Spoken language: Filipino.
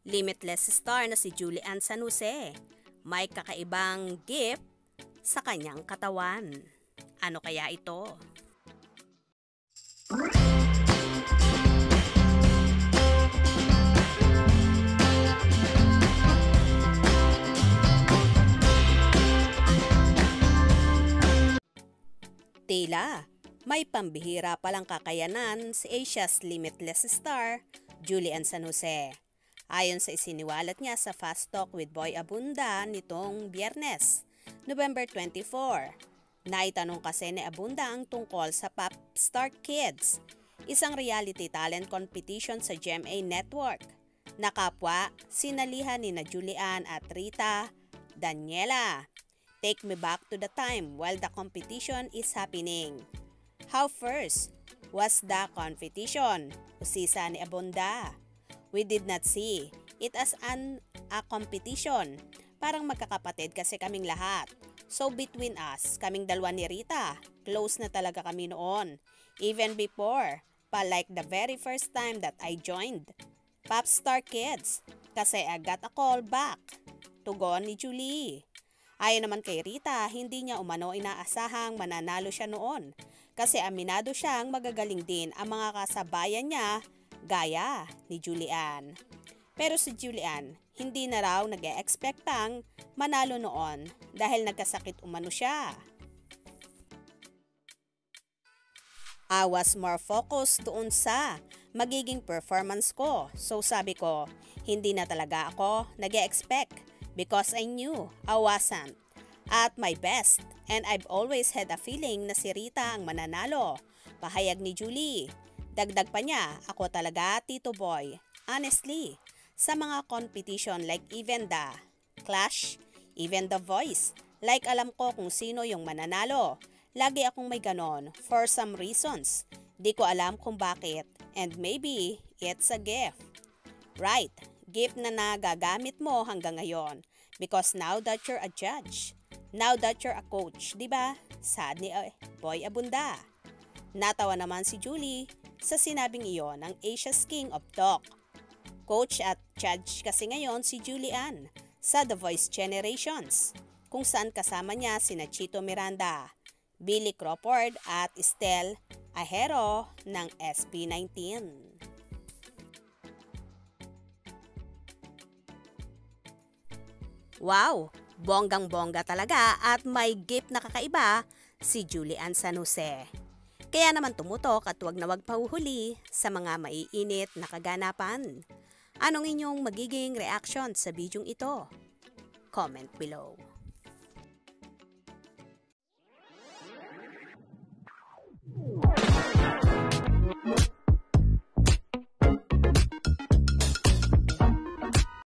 Limitless star na si Julian San Jose. May kakaibang gift sa kanyang katawan. Ano kaya ito? Tila, may pambihira palang kakayanan si Asia's limitless star, Julian San Jose. Ayon sa isiniwalat niya sa Fast Talk with Boy Abunda nitong Biyernes, November 24. Naitanong kasi ni Abunda ang tungkol sa Pop Star Kids, isang reality talent competition sa GMA Network. Nakapwa, sinalihan ni na Julian at Rita Daniela. Take me back to the time while the competition is happening. How first was the competition? Usisa ni Abunda. We did not see it as a competition. Parang magkakapatid kasi kaming lahat. So between us, kaming dalawa ni Rita, close na talaga kami noon. Even before, like the very first time that I joined Pop Star Kids. Kasi I got a call back. Tugon ni Julie. Ayon naman kay Rita, hindi niya umano inaasahang mananalo siya noon kasi aminado siyang magagaling din ang mga kasabayan niya gaya ni Julian. Pero si Julian, hindi na raw nag-e-expectang manalo noon dahil nagkasakit umano siya. I was more focused doon sa magiging performance ko. So sabi ko, hindi na talaga ako nag-e-expect. Because I knew I wasn't at my best and I've always had a feeling na si Rita ang mananalo. Pahayag ni Julie. Dagdag pa niya, ako talaga Tito Boy. Honestly, sa mga competition like even the Clash, even the Voice, like alam ko kung sino yung mananalo. Lagi akong may ganon for some reasons. Di ko alam kung bakit and maybe it's a gift. Right, gift na nagagamit mo hanggang ngayon. Because now that you're a judge, now that you're a coach, di ba? Sad ni Boy Abunda. Natawa naman si Julie sa sinabing iyon ng Asia's King of Talk. Coach at judge kasi ngayon si Julian sa The Voice Generations, kung saan kasama niya sina Chito Miranda, Billy Crawford at Estel Ahero ng SB19. Wow! Bonggang-bongga talaga at may gift na kakaiba si Julian San Jose. Kaya naman tumutok at huwag na huwag pahuhuli sa mga maiinit na kaganapan. Anong inyong magiging reaction sa bidyong ito? Comment below.